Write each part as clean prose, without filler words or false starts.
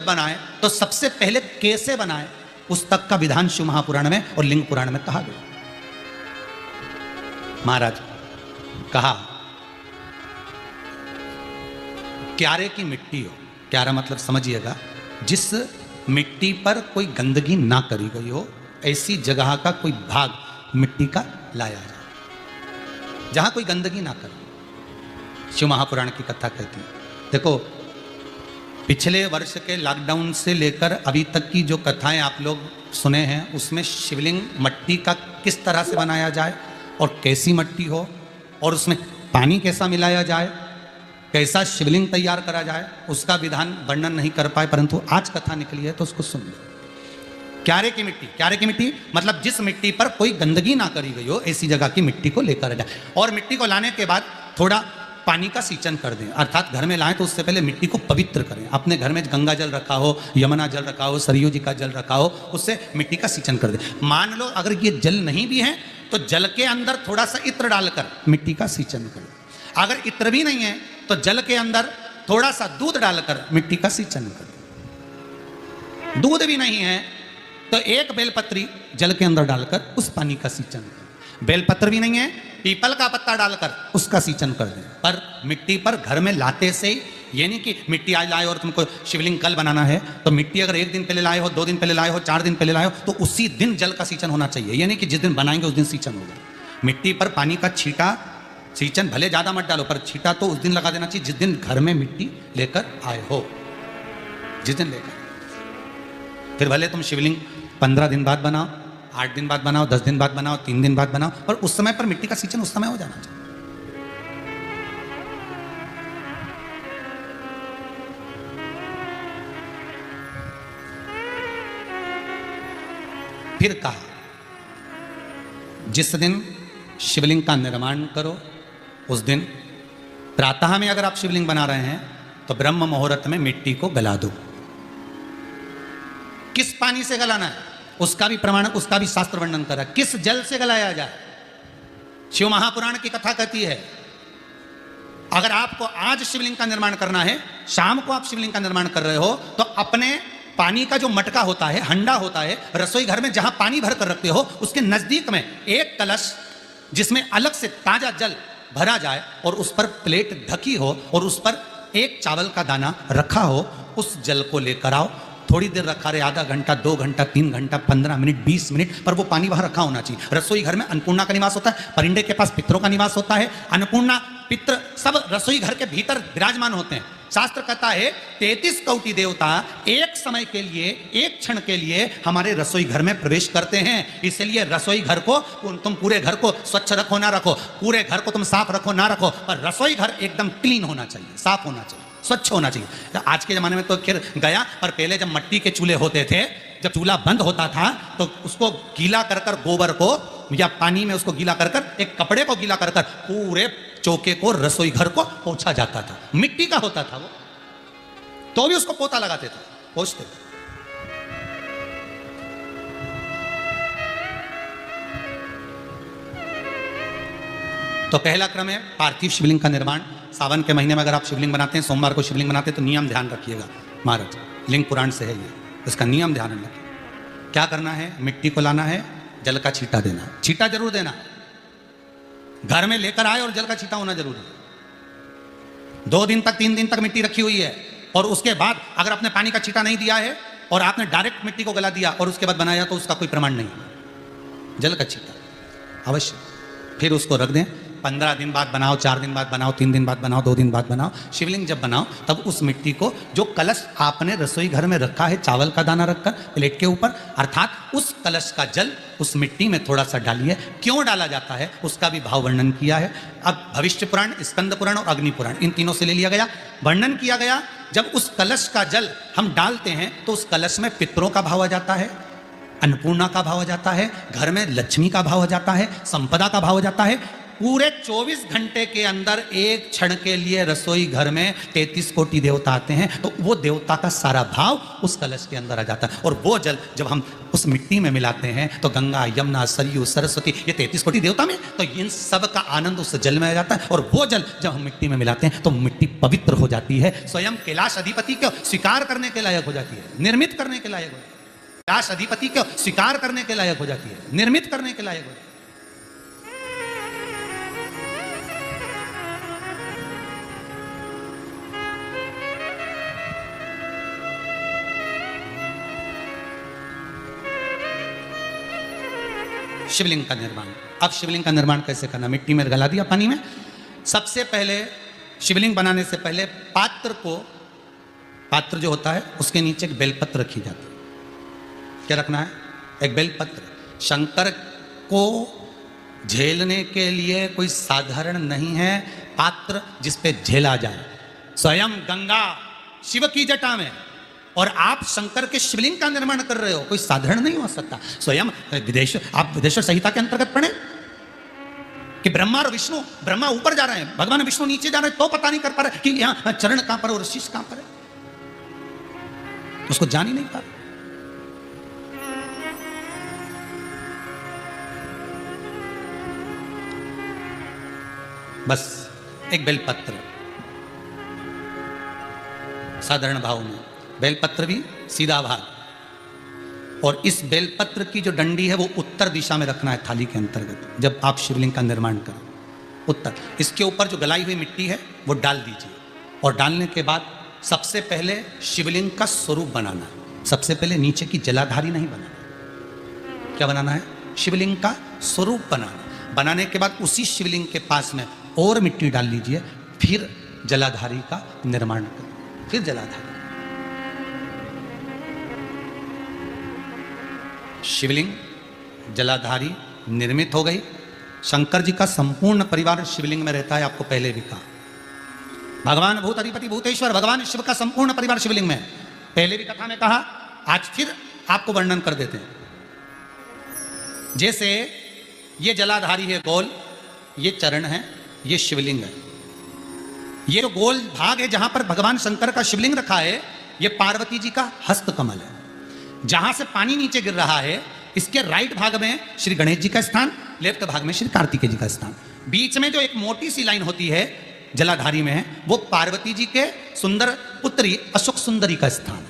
बनाए तो सबसे पहले कैसे बनाए उस तक का विधान शिव महापुराण में और लिंग पुराण में कहा गया। महाराज कहा क्यारे की मिट्टी हो, क्यारा मतलब समझिएगा जिस मिट्टी पर कोई गंदगी ना करी गई हो, ऐसी जगह का कोई भाग मिट्टी का लाया जाए जहां कोई गंदगी ना करे। शिव महापुराण की कथा कहती है। देखो पिछले वर्ष के लॉकडाउन से लेकर अभी तक की जो कथाएं आप लोग सुने हैं उसमें शिवलिंग मट्टी का किस तरह से बनाया जाए और कैसी मट्टी हो और उसमें पानी कैसा मिलाया जाए, कैसा शिवलिंग तैयार करा जाए, उसका विधान वर्णन नहीं कर पाए, परंतु आज कथा निकली है तो उसको सुन लो। क्यारे की मिट्टी, क्यारे की मिट्टी मतलब जिस मिट्टी पर कोई गंदगी ना करी गई हो ऐसी जगह की मिट्टी को लेकर जाए और मिट्टी को लाने के बाद थोड़ा पानी का सींचन कर दें, अर्थात घर में लाएं तो उससे पहले मिट्टी को पवित्र करें। अपने घर में गंगा जल रखा हो, यमुना जल रखा हो, सरयू जी का जल रखा हो, उससे मिट्टी का सींचन कर दें। मान लो अगर ये जल नहीं भी है तो जल के अंदर थोड़ा सा इत्र डालकर मिट्टी का सींचन करें। अगर इत्र भी नहीं है तो जल के अंदर थोड़ा सा दूध डालकर मिट्टी का सींचन करें। दूध भी नहीं है तो एक बेलपत्री जल के अंदर डालकर उस पानी का सींचन करें। बेलपत्र भी नहीं है, पीपल का पत्ता डालकर उसका सींचन कर दें। पर मिट्टी पर घर में लाते से ये नहीं कि मिट्टी आज लाए और तुमको शिवलिंग कल बनाना है तो मिट्टी अगर 1 दिन पहले लाए हो, 2 दिन पहले लाए हो, 4 दिन पहले लाए हो तो उसी दिन जल का सींचन होना चाहिए। ये नहीं कि जिस दिन बनाएंगे उस दिन सींचन होगा। मिट्टी पर पानी का छींटा, सींचन भले ज़्यादा मत डालो पर छींटा तो उस दिन लगा देना चाहिए जिस दिन घर में मिट्टी लेकर आए हो, जिस दिन लेकर। फिर भले तुम शिवलिंग 15 दिन बाद बनाओ, 8 दिन बाद बनाओ, 10 दिन बाद बनाओ, 3 दिन बाद बनाओ, पर उस समय पर मिट्टी का सींचन उस समय हो जाना चाहिए। फिर कहा जिस दिन शिवलिंग का निर्माण करो उस दिन प्रातः में अगर आप शिवलिंग बना रहे हैं तो ब्रह्म मुहूर्त में मिट्टी को गला दो। किस पानी से गलाना है उसका भी प्रमाण, उसका भी शास्त्र वर्णन करा। किस जल से गलाया जाए शिव महापुराण की कथा कहती है अगर आपको आज शिवलिंग का निर्माण करना है, शाम को आप शिवलिंग का निर्माण कर रहे हो तो अपने पानी का जो मटका होता है, हंडा होता है, रसोई घर में जहां पानी भर कर रखते हो उसके नजदीक में एक कलश जिसमें अलग से ताजा जल भरा जाए और उस पर प्लेट ढकी हो और उस पर एक चावल का दाना रखा हो, उस जल को लेकर आओ। थोड़ी देर रखा रहे, आधा घंटा, 2 घंटा, 3 घंटा, 15 मिनट, 20 मिनट, पर वो पानी वहां रखा होना चाहिए। रसोई घर में अन्नपूर्णा का निवास होता है, परिंदे के पास पितरों का निवास होता है, अन्नपूर्णा पित्र सब रसोई घर के भीतर विराजमान होते हैं। शास्त्र कहता है 33 कोटि देवता एक समय के लिए, एक क्षण के लिए हमारे रसोई घर में प्रवेश करते हैं। इसलिए रसोई घर को तुम पूरे घर को स्वच्छ रखो ना रखो, पूरे घर को तुम साफ रखो ना रखो, पर रसोई घर एकदम क्लीन होना चाहिए, साफ होना चाहिए, स्वच्छ होना चाहिए। आज के जमाने में तो खैर गया, पर पहले जब मट्टी के चूल्हे होते थे, जब चूल्हा बंद होता था तो उसको गीला कर कर गोबर को या पानी में उसको गीला कर कर, एक कपड़े को गीला कर कर पूरे चौके को, रसोई घर को पोंछा जाता था। मिट्टी का होता था वो, तो भी उसको पोता लगाते थे, पोंछते थे। तो पहला क्रम है पार्थिव शिवलिंग का निर्माण। सावन के महीने में अगर आप शिवलिंग बनाते हैं, सोमवार को शिवलिंग बनाते हैं तो नियम ध्यान रखिएगा महाराज, लिंग पुराण से है ये, इसका नियम ध्यान रखिए। क्या करना है, मिट्टी को लाना है, जल का छींटा देना, छींटा जरूर देना, घर में लेकर आए और जल का छींटा होना जरूरी है। 2 दिन तक, 3 दिन तक मिट्टी रखी हुई है और उसके बाद अगर आपने पानी का छींटा नहीं दिया है और आपने डायरेक्ट मिट्टी को गला दिया और उसके बाद बनाया तो उसका कोई प्रमाण नहीं। जल का छींटा अवश्य। फिर उसको रख दें, 15 दिन बाद बनाओ, 4 दिन बाद बनाओ, 3 दिन बाद बनाओ, 2 दिन बाद बनाओ। शिवलिंग जब बनाओ तब उस मिट्टी को, जो कलश आपने रसोई घर में रखा है चावल का दाना रखकर प्लेट के ऊपर, अर्थात उस कलश का जल उस मिट्टी में थोड़ा सा डालिए। क्यों डाला जाता है उसका भी भाव वर्णन किया है। अब भविष्य पुराण, स्कंद पुराण और अग्नि पुराण, इन तीनों से ले लिया गया, वर्णन किया गया। जब उस कलश का जल हम डालते हैं तो उस कलश में पितरों का भाव आ जाता है, अन्नपूर्णा का भाव हो जाता है, घर में लक्ष्मी का भाव हो जाता है, संपदा का भाव हो जाता है। पूरे 24 घंटे के अंदर एक क्षण के लिए रसोई घर में 33 कोटि देवता आते हैं, तो वो देवता का सारा भाव उस कलश के अंदर आ जाता है। और वो जल जब हम उस मिट्टी में मिलाते हैं तो गंगा, यमुना, सरयू, सरस्वती, ये 33 कोटि देवता में, तो इन सब का आनंद उस जल में आ जाता है। और वो जल जब हम मिट्टी में मिलाते हैं तो मिट्टी पवित्र हो जाती है, स्वयं कैलाश अधिपति को स्वीकार करने के लायक हो जाती है, निर्मित करने के लायक हो जाती है। कैलाश अधिपति को स्वीकार करने के लायक हो जाती है, निर्मित करने के लायक हो जाती है। शिवलिंग का निर्माण। अब शिवलिंग का निर्माण कैसे करना? मिट्टी में गला दिया पानी में। सबसे पहले शिवलिंग बनाने से पहले पात्र जो होता है उसके नीचे एक बेलपत्र रखी जाती है। क्या रखना है? एक बेलपत्र। शंकर को झेलने के लिए कोई साधारण नहीं है पात्र जिस पे झेला जाए। स्वयं गंगा शिव की जटा में, और आप शंकर के शिवलिंग का निर्माण कर रहे हो, कोई साधारण नहीं हो सकता। स्वयं आप विदेश्वर संहिता के अंतर्गत पढ़े कि ब्रह्मा और विष्णु, ब्रह्मा ऊपर जा रहे हैं, भगवान विष्णु नीचे जा रहे हैं, तो पता नहीं कर पा रहे कि यहां चरण कहां पर और शीश कहां पर है, उसको जान ही नहीं पा रहे। बस एक बेलपत्र साधारण भाव में, बेलपत्र भी सीधा भाग, और इस बेलपत्र की जो डंडी है वो उत्तर दिशा में रखना है थाली के अंतर्गत। जब आप शिवलिंग का निर्माण करें उत्तर, इसके ऊपर जो गलाई हुई मिट्टी है वो डाल दीजिए, और डालने के बाद सबसे पहले शिवलिंग का स्वरूप बनाना है। सबसे पहले नीचे की जलाधारी नहीं बनाना। क्या बनाना है? शिवलिंग का स्वरूप बनाना। बनाने के बाद उसी शिवलिंग के पास में और मिट्टी डाल लीजिए, फिर जलाधारी का निर्माण करें। फिर जलाधारी, शिवलिंग, जलाधारी निर्मित हो गई। शंकर जी का संपूर्ण परिवार शिवलिंग में रहता है, आपको पहले भी कहा। भगवान भूत अधिपति भूतेश्वर, भगवान शिव का संपूर्ण परिवार शिवलिंग में, पहले भी कथा में कहा, आज फिर आपको वर्णन कर देते हैं। जैसे ये जलाधारी है गोल, ये चरण है, ये शिवलिंग है। ये जो गोल भाग है जहां पर भगवान शंकर का शिवलिंग रखा है, ये पार्वती जी का हस्त कमल है। जहां से पानी नीचे गिर रहा है, इसके राइट भाग में श्री गणेश जी का स्थान, लेफ्ट भाग में श्री कार्तिकेय जी का स्थान। बीच में जो एक मोटी सी लाइन होती है जलाधारी में, वो पार्वती जी के सुंदर पुत्री अशोक सुंदरी का स्थान।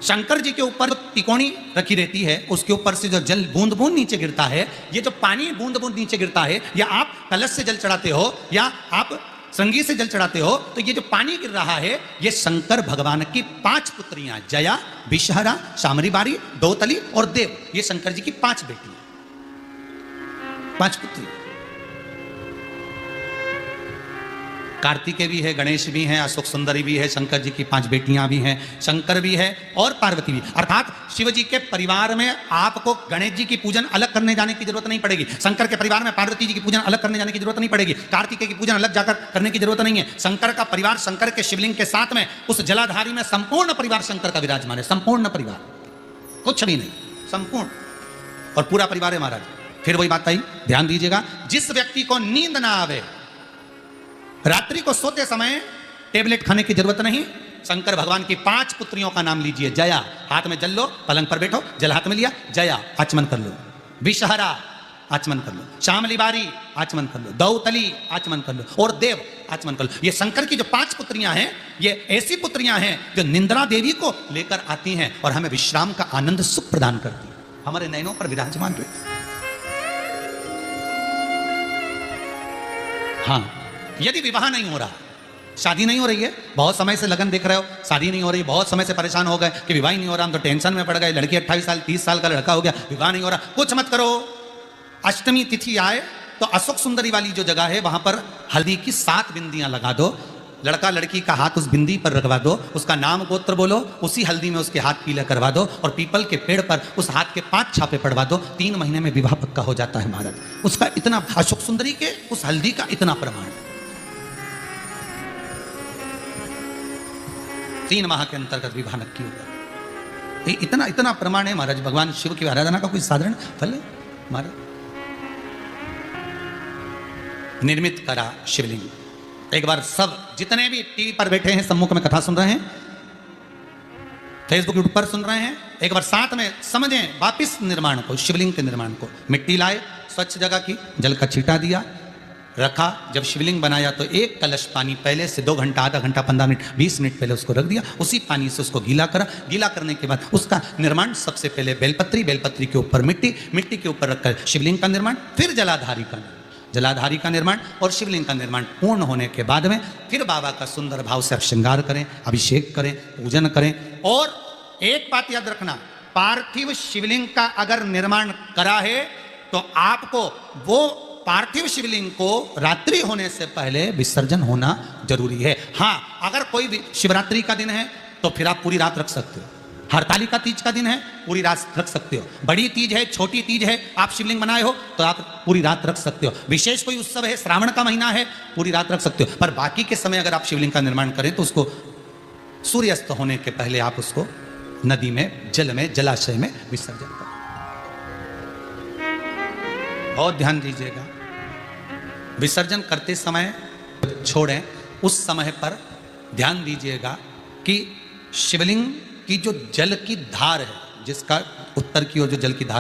शंकर जी के ऊपर तिकोनी रखी रहती है, उसके ऊपर से जो जल बूंद बूंद नीचे गिरता है, ये जो पानी बूंद बूंद नीचे गिरता है, या आप कलश से जल चढ़ाते हो या आप संगी से जल चढ़ाते हो, तो ये जो पानी गिर रहा है, ये शंकर भगवान की 5 पुत्रियां, जया, विषहरा, शामरीबारी, दौतली और देव, ये शंकर जी की 5 बेटियां, 5 पुत्री। कार्तिकेय भी है, गणेश भी हैं, अशोक सुंदरी भी है, शंकर जी की 5 बेटियां भी हैं, शंकर भी है और पार्वती भी। अर्थात शिव जी के परिवार में आपको गणेश जी की पूजन अलग करने जाने की जरूरत नहीं पड़ेगी, शंकर के परिवार में पार्वती जी की पूजन अलग करने जाने की जरूरत नहीं पड़ेगी, कार्तिकेय की पूजन अलग जाकर करने की जरूरत नहीं है। शंकर का परिवार, शंकर के शिवलिंग के साथ में उस जलाधारी में संपूर्ण परिवार शंकर का विराजमान है। संपूर्ण परिवार, कुछ भी नहीं, संपूर्ण, और पूरा परिवार है महाराज। फिर वही बात आई, ध्यान दीजिएगा, जिस व्यक्ति को नींद ना आवे, रात्रि को सोते समय टेबलेट खाने की जरूरत नहीं, शंकर भगवान की 5 पुत्रियों का नाम लीजिए। जया, हाथ में जल लो, पलंग पर बैठो, जल हाथ में लिया, जया आचमन कर लो, विषहरा आचमन कर लो, शामलीबारी आचमन कर लो, दौतली आचमन कर लो और देव आचमन कर लो। ये शंकर की जो 5 पुत्रियां हैं, ये ऐसी पुत्रियां हैं जो निंद्रा देवी को लेकर आती हैं और हमें विश्राम का आनंद सुख प्रदान करती हैं, हमारे नयनों पर विराजमान रहती। हाँ, यदि विवाह नहीं हो रहा, शादी नहीं हो रही है, बहुत समय से लगन देख रहे हो, शादी नहीं हो रही, बहुत समय से परेशान हो गए कि विवाह ही नहीं हो रहा, हम तो टेंशन में पड़ गए, लड़की 28 साल 30 साल का लड़का हो गया, विवाह नहीं हो रहा, कुछ मत करो। अष्टमी तिथि आए तो अशोक सुंदरी वाली जो जगह है वहां पर हल्दी की 7 बिंदियां लगा दो, लड़का लड़की का हाथ उस बिंदी पर रखवा दो, उसका नाम गोत्र बोलो, उसी हल्दी में उसके हाथ पीला करवा दो और पीपल के पेड़ पर उस हाथ के 5 छापे पड़वा दो, 3 महीने में विवाह पक्का हो जाता है महाराज। उसका इतना, अशोक सुंदरी के उस हल्दी का इतना प्रमाण, 3 माह के अंतर्गत विवाह नक्की होगा। इतना इतना प्रमाण है महाराज। भगवान शिव की आराधना का कोई साधारण फल है महाराज। निर्मित करा शिवलिंग। एक बार सब जितने भी टीवी पर बैठे हैं, सम्मुख में कथा सुन रहे हैं, फेसबुक यूट्यूब पर सुन रहे हैं, एक बार साथ में समझें वापिस निर्माण को, शिवलिंग के निर्माण को। मिट्टी लाए स्वच्छ जगह की, जल का छींटा दिया, रखा। जब शिवलिंग बनाया तो एक कलश पानी पहले से 2 घंटा, आधा घंटा, 15 मिनट, 20 मिनट पहले उसको रख दिया। उसी पानी से उसको गीला करा। गीला करने के बाद उसका निर्माण, सबसे पहले बेलपत्री, बेलपत्री के ऊपर मिट्टी, मिट्टी के ऊपर रखकर शिवलिंग का निर्माण, फिर जलाधारी का निर्माण, जलाधारी का निर्माण और शिवलिंग का निर्माण पूर्ण होने के बाद में फिर बाबा का सुंदर भाव से आप श्रृंगार करें, अभिषेक करें, पूजन करें। और एक बात याद रखना, पार्थिव शिवलिंग का अगर निर्माण करा है तो आपको वो पार्थिव शिवलिंग को रात्रि होने से पहले विसर्जन होना जरूरी है। हाँ, अगर कोई भी शिवरात्रि का दिन है तो फिर आप पूरी रात रख सकते हो। हरतालिका तीज का दिन है, पूरी रात रख सकते हो। बड़ी तीज है, छोटी तीज है, आप शिवलिंग बनाए हो तो आप पूरी रात रख सकते हो। विशेष कोई उत्सव है, श्रावण का महीना है, पूरी रात रख सकते हो। पर बाकी के समय अगर आप शिवलिंग का निर्माण करें तो उसको सूर्यास्त होने के पहले आप उसको नदी में, जल में, जलाशय में विसर्जन करें। बहुत ध्यान दीजिएगा, विसर्जन करते समय छोड़ें, उस समय पर ध्यान दीजिएगा कि शिवलिंग की जो जल की धार है, जिसका उत्तर की ओर जो जल की धार